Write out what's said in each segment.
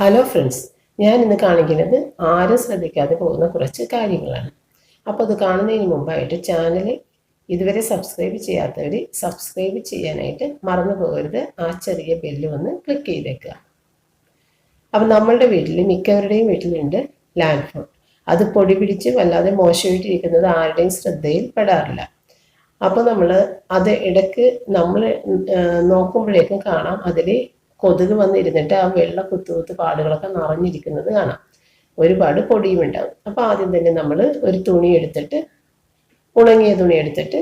Hello friends, ഞാൻ ഇന്ന് കാണിക്കുന്നത് ആരും ശ്രദ്ധിക്കാതെ പോകുന്ന കുറച്ച് കാര്യങ്ങളാണ്. അപ്പോൾ അത് കാണുന്നതിന് മുമ്പായിട്ട് ചാനൽ ഇതുവരെ സബ്സ്ക്രൈബ് ചെയ്യാത്തവർ സബ്സ്ക്രൈബ് ചെയ്യാനായിട്ട് മറന്നു പോകരുത്. ആ ചെറിയ ബെല്ല് ഒന്ന് ക്ലിക്ക് ചെയ്തേക്കുക. അപ്പം നമ്മളുടെ വീട്ടിൽ മിക്കവരുടെയും വീട്ടിലുണ്ട് ലാൻഡ് ഫോൺ. അത് പൊടി പിടിച്ച് വല്ലാതെ മോശമായിട്ടിരിക്കുന്നത് ആരുടെയും ശ്രദ്ധയിൽ പെടാറില്ല. അപ്പോൾ നമ്മൾ അത് ഇടയ്ക്ക് നമ്മൾ നോക്കുമ്പോഴേക്കും കാണാം അതിൽ കൊതുക് വന്നിരുന്നിട്ട് ആ വെള്ള കുത്തു പാടുകളൊക്കെ നിറഞ്ഞിരിക്കുന്നത് കാണാം. ഒരുപാട് പൊടിയും ഉണ്ടാവും. അപ്പോൾ ആദ്യം തന്നെ നമ്മൾ ഒരു തുണി എടുത്തിട്ട്, ഉണങ്ങിയ തുണി എടുത്തിട്ട്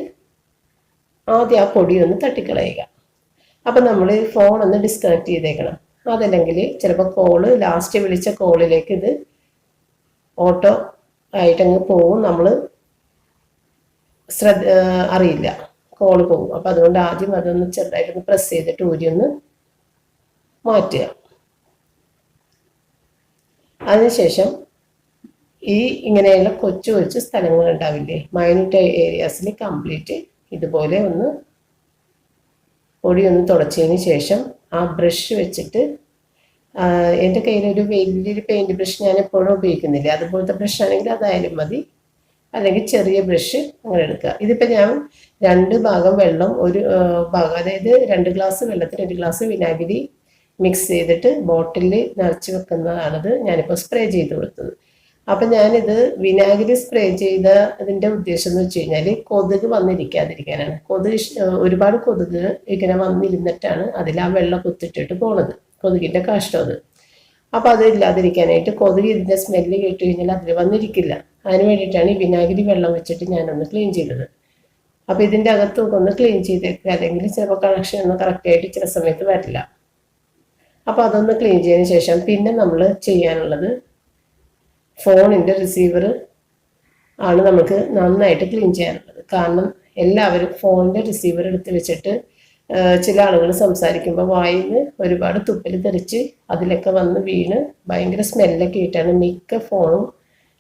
ആദ്യം ആ പൊടി ഒന്ന് തട്ടിക്കളയുക. അപ്പം നമ്മൾ ഫോൺ ഒന്ന് ഡിസ്കണക്ട് ചെയ്തേക്കണം. അതല്ലെങ്കിൽ ചിലപ്പോൾ ലാസ്റ്റ് വിളിച്ച കോളിലേക്ക് ഇത് ഓട്ടോ ആയിട്ടങ്ങ് പോവും. നമ്മൾ അറിയില്ല, കോള് പോകും. അപ്പം അതുകൊണ്ട് ആദ്യം അതൊന്ന് ചെറുതായിട്ടൊന്ന് പ്രസ് ചെയ്തിട്ട് ഊരിയൊന്ന് മാറ്റുക. അതിനുശേഷം ഇങ്ങനെയുള്ള കൊച്ചു കൊച്ചു സ്ഥലങ്ങൾ ഉണ്ടാവില്ലേ, മൈന്യൂട്ട് ഏരിയാസിൽ കംപ്ലീറ്റ് ഇതുപോലെ ഒന്ന് പൊടി ഒന്ന് തുടച്ചതിന് ശേഷം ആ ബ്രഷ് വെച്ചിട്ട്, എൻ്റെ കയ്യിലൊരു വലിയൊരു പെയിൻറ് ബ്രഷ് ഞാൻ എപ്പോഴും ഉപയോഗിക്കുന്നില്ല, അതുപോലത്തെ ബ്രഷ് ആണെങ്കിൽ അതായാലും മതി, അല്ലെങ്കിൽ ചെറിയ ബ്രഷ് അങ്ങനെ എടുക്കുക. ഇതിപ്പോൾ ഞാൻ 2 ഭാഗം വെള്ളം, ഒരു ഭാഗം, അതായത് 2 ഗ്ലാസ് വെള്ളത്തിൽ 2 ഗ്ലാസ് വിനാഗിരി മിക്സ് ചെയ്തിട്ട് ബോട്ടിലിൽ നിറച്ച് വെക്കുന്നതാണത് ഞാനിപ്പോൾ സ്പ്രേ ചെയ്ത് കൊടുത്തത്. അപ്പം ഞാനിത് വിനാഗിരി സ്പ്രേ ചെയ്ത അതിൻ്റെ ഉദ്ദേശം എന്ന് വെച്ച് കഴിഞ്ഞാൽ കൊതുക് വന്നിരിക്കാതിരിക്കാനാണ്. ഒരുപാട് കൊതുക് ഇങ്ങനെ വന്നിരുന്നിട്ടാണ് അതിൽ ആ വെള്ളം കുത്തിട്ടിട്ട് പോണത്, കൊതുകിൻ്റെ കാഷ്ടം അത്. അപ്പോൾ അത് ഇല്ലാതിരിക്കാനായിട്ട്, കൊതുക് ഇതിൻ്റെ സ്മെല്ല് കേട്ട് കഴിഞ്ഞാൽ അതിൽ വന്നിരിക്കില്ല. അതിന് വേണ്ടിയിട്ടാണ് ഈ വിനാഗിരി വെള്ളം വെച്ചിട്ട് ഞാനൊന്ന് ക്ലീൻ ചെയ്തത്. അപ്പോൾ ഇതിൻ്റെ അകത്തൊക്കെ ഒന്ന് ക്ലീൻ ചെയ്തേക്കുക, അല്ലെങ്കിൽ ചിലപ്പോൾ കണക്ഷൻ ഒന്നും കറക്റ്റായിട്ട് ചില സമയത്ത് വരില്ല. അപ്പോൾ അതൊന്ന് ക്ലീൻ ചെയ്തതിന് ശേഷം പിന്നെ നമ്മൾ ചെയ്യാനുള്ളത് ഫോണിൻ്റെ റിസീവർ ആണ് നമുക്ക് നന്നായിട്ട് ക്ലീൻ ചെയ്യാനുള്ളത്. കാരണം എല്ലാവരും ഫോണിൻ്റെ റിസീവർ എടുത്ത് വെച്ചിട്ട് ചില ആളുകൾ സംസാരിക്കുമ്പോൾ വായിൽ നിന്ന് ഒരുപാട് തുപ്പൽ തെറിച്ച് അതിലൊക്കെ വന്ന് വീണ് ഭയങ്കര സ്മെല്ലൊക്കെ ആയിട്ടാണ് മിക്ക ഫോണും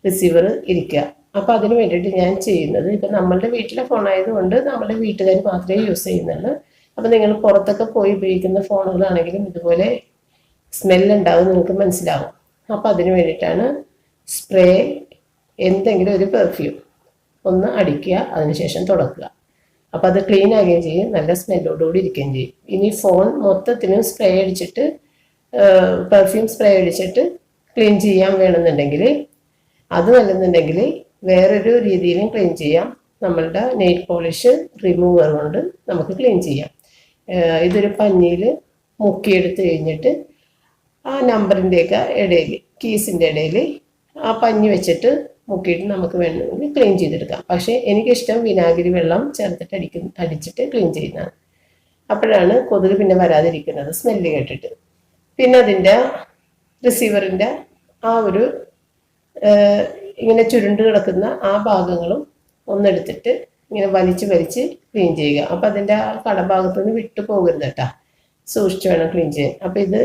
റിസീവർ ഇരിക്കുക. അപ്പോൾ അതിന് വേണ്ടിയിട്ട് ഞാൻ ചെയ്യുന്നത്, ഇപ്പം നമ്മളുടെ വീട്ടിലെ ഫോണായതുകൊണ്ട് നമ്മുടെ വീട്ടുകാർ മാത്രമേ യൂസ് ചെയ്യുന്നുള്ളൂ. അപ്പോൾ നിങ്ങൾ പുറത്തൊക്കെ പോയി ഉപയോഗിക്കുന്ന ഫോണുകളാണെങ്കിലും ഇതുപോലെ സ്മെല്ലുണ്ടാവും, നിങ്ങൾക്ക് മനസ്സിലാവും. അപ്പോൾ അതിന് വേണ്ടിയിട്ടാണ് സ്പ്രേ, എന്തെങ്കിലും ഒരു പെർഫ്യൂം ഒന്ന് അടിക്കുക, അതിനുശേഷം തുടക്കുക. അപ്പോൾ അത് ക്ലീൻ ആകുകയും ചെയ്യും, നല്ല സ്മെല്ലോടുകൂടി ഇരിക്കുകയും ചെയ്യും. ഇനി ഫോൺ മൊത്തത്തിനും സ്പ്രേ അടിച്ചിട്ട്, പെർഫ്യൂം സ്പ്രേ അടിച്ചിട്ട് ക്ലീൻ ചെയ്യാൻ വേണമെന്നുണ്ടെങ്കിൽ, അത് നല്ലെന്നുണ്ടെങ്കിൽ വേറൊരു രീതിയിലും ക്ലീൻ ചെയ്യാം. നമ്മളുടെ നെയിൽ പോളിഷ് റിമൂവർ കൊണ്ട് നമുക്ക് ക്ലീൻ ചെയ്യാം. ഇതൊരു പഞ്ഞിയിൽ മുക്കിയെടുത്ത് കഴിഞ്ഞിട്ട് ആ നമ്പറിൻ്റെയൊക്കെ ഇടയിൽ, കീസിൻ്റെ ഇടയിൽ ആ പഞ്ഞി വെച്ചിട്ട് മുക്കിയിട്ട് നമുക്ക് വേണമെങ്കിൽ ക്ലീൻ ചെയ്തെടുക്കാം. പക്ഷേ എനിക്കിഷ്ടം വിനാഗിരി വെള്ളം ചേർത്തിട്ട് അടിച്ചിട്ട് ക്ലീൻ ചെയ്യുന്നതാണ്. അപ്പോഴാണ് കൊതുക് പിന്നെ വരാതിരിക്കുന്നത്, സ്മെല്ല് കേട്ടിട്ട്. പിന്നെ അതിൻ്റെ റിസീവറിൻ്റെ ആ ഒരു ഇങ്ങനെ ചുരുണ്ട് കിടക്കുന്ന ആ ഭാഗങ്ങളും ഒന്നെടുത്തിട്ട് ഇങ്ങനെ വലിച്ച് ക്ലീൻ ചെയ്യുക. അപ്പം അതിൻ്റെ ആ കടഭാഗത്തുനിന്ന് വിട്ടു പോകരുത് കേട്ടോ, സൂക്ഷിച്ച് വേണം ക്ലീൻ ചെയ്യാൻ. അപ്പം ഇത്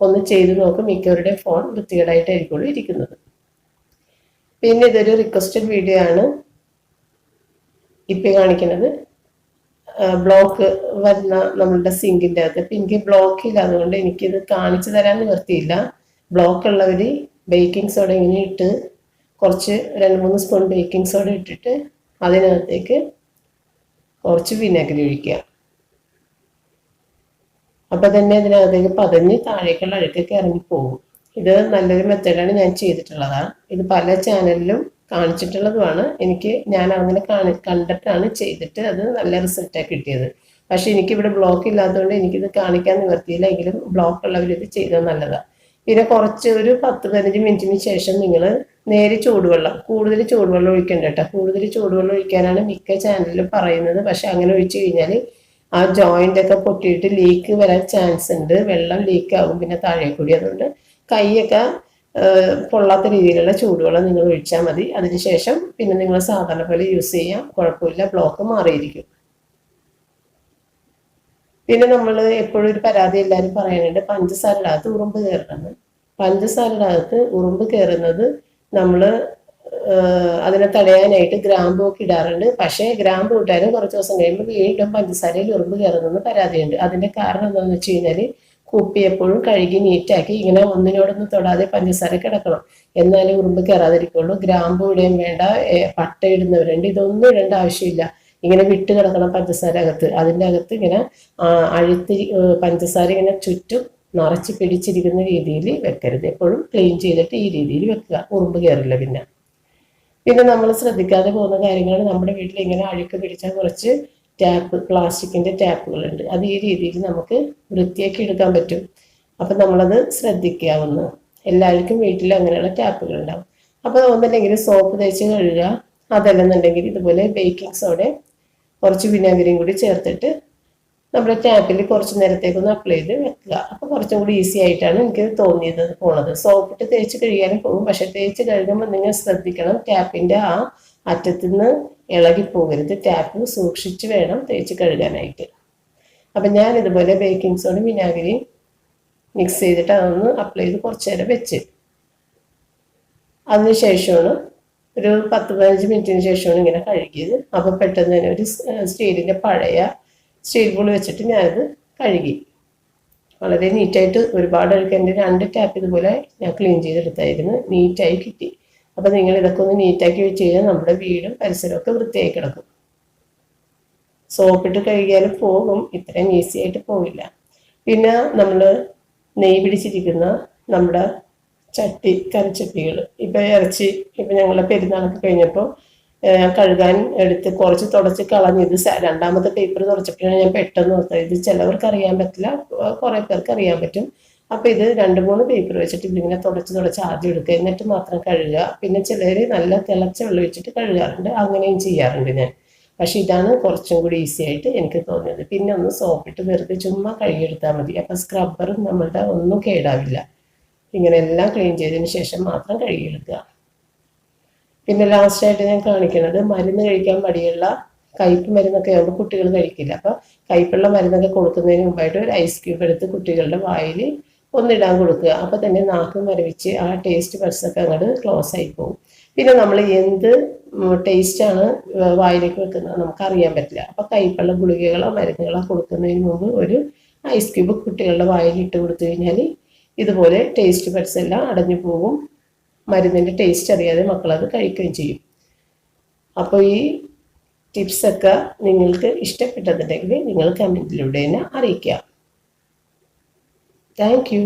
ഒന്ന് ചെയ്ത് നോക്കും, മിക്കവരുടെ ഫോൺ വൃത്തികേടായിട്ടായിരിക്കുള്ളൂ ഇരിക്കുന്നത്. പിന്നെ ഇതൊരു റിക്വസ്റ്റഡ് വീഡിയോ ആണ് ഇപ്പം കാണിക്കുന്നത്. ബ്ലോക്ക് വരുന്ന നമ്മളുടെ സിങ്കിൻ്റെ അകത്ത്, ഇപ്പം എനിക്ക് ബ്ലോക്ക് ഇല്ല, അതുകൊണ്ട് എനിക്കിത് കാണിച്ചു തരാൻ നിവർത്തിയില്ല. ബ്ലോക്ക് ഉള്ളവർ ബേക്കിംഗ് സോഡ ഇങ്ങനെ ഇട്ട് കുറച്ച് 2-3 സ്പൂൺ ബേക്കിംഗ് സോഡ ഇട്ടിട്ട് അതിനകത്തേക്ക് കുറച്ച് വിനാഗിരി ഒഴിക്കുക. അപ്പം തന്നെ അതിനകത്തേക്ക് പതഞ്ഞ് താഴേക്കുള്ള അഴുക്കൊക്കെ ഇറങ്ങിപ്പോകും. ഇത് നല്ലൊരു മെത്തേഡാണ്, ഞാൻ ചെയ്തിട്ടുള്ളതാണ്. ഇത് പല ചാനലിലും കാണിച്ചിട്ടുള്ളതുമാണ്. ഞാൻ അങ്ങനെ കണ്ടിട്ടാണ് ചെയ്തിട്ട് അത് നല്ല റിസൾട്ടാണ് കിട്ടിയത്. പക്ഷേ എനിക്കിവിടെ ബ്ലോക്ക് ഇല്ലാത്തതുകൊണ്ട് എനിക്കിത് കാണിക്കാൻ നിവർത്തിയില്ല. എങ്കിലും ബ്ലോക്ക് ഉള്ളവരിത് ചെയ്താൽ നല്ലതാണ്. പിന്നെ കുറച്ച് ഒരു 10-15 മിനിറ്റിന് ശേഷം നിങ്ങൾ നേരെ ചൂടുവെള്ളം, കൂടുതൽ ചൂടുവെള്ളം ഒഴിക്കണ്ട കേട്ടോ. കൂടുതൽ ചൂടുവെള്ളം ഒഴിക്കാനാണ് മിക്ക ചാനലിലും പറയുന്നത്. പക്ഷെ അങ്ങനെ ഒഴിച്ചു കഴിഞ്ഞാൽ ആ ജോയിൻ്റൊക്കെ പൊട്ടിയിട്ട് ലീക്ക് വരാൻ ചാൻസ് ഉണ്ട്, വെള്ളം ലീക്ക് ആകും പിന്നെ താഴെ കൂടി. അതുകൊണ്ട് കൈയൊക്കെ പൊള്ളാത്ത രീതിയിലുള്ള ചൂടുവെള്ളം നിങ്ങൾ ഒഴിച്ചാൽ മതി. അതിനുശേഷം പിന്നെ നിങ്ങൾ സാധാരണ പോലെ യൂസ് ചെയ്യാം, കുഴപ്പമില്ല, ബ്ലോക്ക് മാറിയിരിക്കും. പിന്നെ നമ്മൾ എപ്പോഴും ഒരു പരാതി എല്ലാവരും പറയാനുണ്ട്, പഞ്ചസാരയുടെ അകത്ത് ഉറുമ്പ് കയറണമെന്ന്. പഞ്ചസാരയുടെ അകത്ത് ഉറുമ്പ് കയറുന്നത് നമ്മൾ അതിനെ തടയാനായിട്ട് ഗ്രാമ്പൂ ഒക്കെ ഇടാറുണ്ട്. പക്ഷേ ഗ്രാമ്പൂ ഇട്ടാലും കുറച്ച് ദിവസം കഴിയുമ്പോൾ വീണ്ടും പഞ്ചസാരയിൽ ഉറുമ്പ് കയറുന്നെന്ന് പരാതിയുണ്ട്. അതിൻ്റെ കാരണം എന്താണെന്ന് വെച്ച് കഴിഞ്ഞാൽ കുപ്പി എപ്പോഴും കഴുകി നീറ്റാക്കി ഇങ്ങനെ ഒന്നിനോടൊന്നും തൊടാതെ പഞ്ചസാര കിടക്കണം. എന്നാലേ ഉറുമ്പ് കയറാതിരിക്കുള്ളൂ. ഗ്രാമ്പു ഇടുകയും വേണ്ട, പട്ട ഇടുന്നവരുണ്ട്, ഇതൊന്നും ഇടേണ്ട ആവശ്യമില്ല. ഇങ്ങനെ വിട്ട് കിടക്കണം പഞ്ചസാര അകത്ത്. അതിൻ്റെ അകത്ത് ഇങ്ങനെ അഴുത്തി പഞ്ചസാര ഇങ്ങനെ ചുറ്റും നിറച്ച് പിടിച്ചിരിക്കുന്ന രീതിയിൽ വെക്കരുത്. എപ്പോഴും ക്ലീൻ ചെയ്തിട്ട് ഈ രീതിയിൽ വെക്കുക. ഉറുമ്പ് കയറില്ല. പിന്നെ നമ്മൾ ശ്രദ്ധിക്കാതെ പോകുന്ന കാര്യങ്ങൾ, നമ്മുടെ വീട്ടിൽ ഇങ്ങനെ അഴുക്ക് പിടിച്ചാൽ കുറച്ച് പ്ലാസ്റ്റിക്കിൻ്റെ ടാപ്പുകളുണ്ട്. അത് ഈ രീതിയിൽ നമുക്ക് വൃത്തിയാക്കി എടുക്കാൻ പറ്റും. അപ്പം നമ്മളത് ശ്രദ്ധിക്കാവുന്ന. എല്ലാവർക്കും വീട്ടിൽ അങ്ങനെയുള്ള ടാപ്പുകൾ ഉണ്ടാവും. അപ്പോൾ ഒന്നുമില്ലെങ്കിൽ സോപ്പ് തേച്ച് കഴുകുക. അതല്ലെന്നുണ്ടെങ്കിൽ ഇതുപോലെ ബേക്കിംഗ് സോഡ കുറച്ച് വിനാഗിരിയും കൂടി ചേർത്തിട്ട് നമ്മുടെ ടാപ്പിൽ കുറച്ച് നേരത്തേക്കൊന്ന് അപ്ലൈ ചെയ്ത് വെക്കുക. അപ്പോൾ കുറച്ചും കൂടി ഈസി ആയിട്ടാണ് എനിക്ക് തോന്നിയത് പോണത്. സോപ്പിട്ട് തേച്ച് കഴുകാനും പോകും, പക്ഷെ തേച്ച് കഴുകുമ്പോൾ നിങ്ങൾ ശ്രദ്ധിക്കണം, ടാപ്പിൻ്റെ ആ അറ്റത്തുനിന്ന് ഇളകി പോകരുത്. ടാപ്പ് സൂക്ഷിച്ച് വേണം തേച്ച് കഴുകാനായിട്ട്. അപ്പം ഞാൻ ഇതുപോലെ ബേക്കിംഗ് സോഡ വിനാഗിരി മിക്സ് ചെയ്തിട്ട് അതൊന്ന് അപ്ലൈ ചെയ്ത് കുറച്ച് നേരം വെച്ച്, അതിനുശേഷമാണ് ഒരു 10-15 മിനിറ്റിന് ശേഷമാണ് ഇങ്ങനെ കഴുകിയത്. അപ്പോൾ പെട്ടെന്ന് തന്നെ ഒരു സ്റ്റീലിൻ്റെ പഴയ സ്റ്റീൽ ബോൾ വെച്ചിട്ട് ഞാനത് കഴുകി. വളരെ നീറ്റായിട്ട്, ഒരുപാട് അഴുക്ക്, എൻ്റെ 2 ടാപ്പ് ഇതുപോലെ ഞാൻ ക്ലീൻ ചെയ്തെടുത്തായിരുന്നു. നീറ്റായി കിട്ടി. അപ്പം നിങ്ങൾ ഇതൊക്കെ ഒന്ന് നീറ്റാക്കി വെച്ച് കഴിഞ്ഞാൽ നമ്മുടെ വീടും പരിസരമൊക്കെ വൃത്തിയായി കിടക്കും. സോപ്പിട്ട് കഴുകിയാലും പോകും, ഇത്രയും ഈസി ആയിട്ട് പോവില്ല. പിന്നെ നമ്മൾ നെയ്യ് പിടിച്ചിരിക്കുന്ന നമ്മുടെ കറിച്ചട്ടികൾ, ഇപ്പം ഇറച്ചി, ഇപ്പം ഞങ്ങളെ പെരുന്നാളൊക്കെ കഴിഞ്ഞപ്പോൾ കഴുകാൻ എടുത്ത് കുറച്ച് തുടച്ച് കളഞ്ഞത് രണ്ടാമത്തെ പേപ്പർ തുടച്ചപ്പോഴാണ് ഞാൻ പെട്ടെന്ന് ഓർത്തത്. ഇത് ചിലവർക്ക് അറിയാൻ പറ്റില്ല, കുറേ പേർക്ക് അറിയാൻ പറ്റും. അപ്പോൾ ഇത് 2-3 പേപ്പർ വെച്ചിട്ട് ഇതിങ്ങനെ തുടച്ച് ആദ്യം എടുക്കുക, എന്നിട്ട് മാത്രം കഴുകുക. പിന്നെ ചിലർ നല്ല തിളച്ച വെള്ളം വെച്ചിട്ട് കഴുകാറുണ്ട്, അങ്ങനെയും ചെയ്യാറുണ്ട് ഞാൻ. പക്ഷെ ഇതാണ് കുറച്ചും കൂടി ഈസി ആയിട്ട് എനിക്ക് തോന്നിയത്. പിന്നെ ഒന്ന് സോപ്പിട്ട് വെറുതെ ചുമ്മാ കഴുകിയെടുത്താൽ മതി. അപ്പം സ്ക്രബ്ബറും നമ്മളുടെ ഒന്നും കേടാവില്ല. ഇങ്ങനെ എല്ലാം ക്ലീൻ ചെയ്തതിന് ശേഷം മാത്രം കഴുകിയെടുക്കുക. പിന്നെ ലാസ്റ്റായിട്ട് ഞാൻ കാണിക്കുന്നത്, മരുന്ന് കഴിക്കാൻ മടിയുള്ള കയ്പ്പ് മരുന്നൊക്കെ ആകുമ്പോൾ കുട്ടികൾ കഴിക്കില്ല. അപ്പോൾ കയ്പ്പുള്ള മരുന്നൊക്കെ കൊടുക്കുന്നതിന് മുമ്പായിട്ട് ഒരു ഐസ് ക്യൂബ് എടുത്ത് കുട്ടികളുടെ വായിൽ ഒന്നിടാൻ കൊടുക്കുക. അപ്പോൾ തന്നെ നാക്ക് മരവിച്ച് ആ ടേസ്റ്റ് ബഡ്സൊക്കെ അങ്ങോട്ട് ക്ലോസ് ആയി പോകും. പിന്നെ നമ്മൾ എന്ത് ടേസ്റ്റാണ് വായിലേക്ക് വെക്കുന്നത് നമുക്കറിയാൻ പറ്റില്ല. അപ്പോൾ കയ്പ്പുള്ള ഗുളികകളോ മരുന്നുകളോ കൊടുക്കുന്നതിന് മുമ്പ് ഒരു ഐസ് ക്യൂബ് കുട്ടികളുടെ വായിൽ ഇട്ട് കൊടുത്തു കഴിഞ്ഞാൽ ഇതുപോലെ ടേസ്റ്റ് ബഡ്സ് എല്ലാം അടഞ്ഞു പോകും. മരുന്നിൻ്റെ ടേസ്റ്റ് അറിയാതെ മക്കളത് കഴിക്കുകയും ചെയ്യും. അപ്പോൾ ഈ ടിപ്സൊക്കെ നിങ്ങൾക്ക് ഇഷ്ടപ്പെട്ടതുണ്ടെങ്കിൽ നിങ്ങൾ കമൻറ്റിലൂടെ തന്നെ അറിയിക്കുക. Thank you.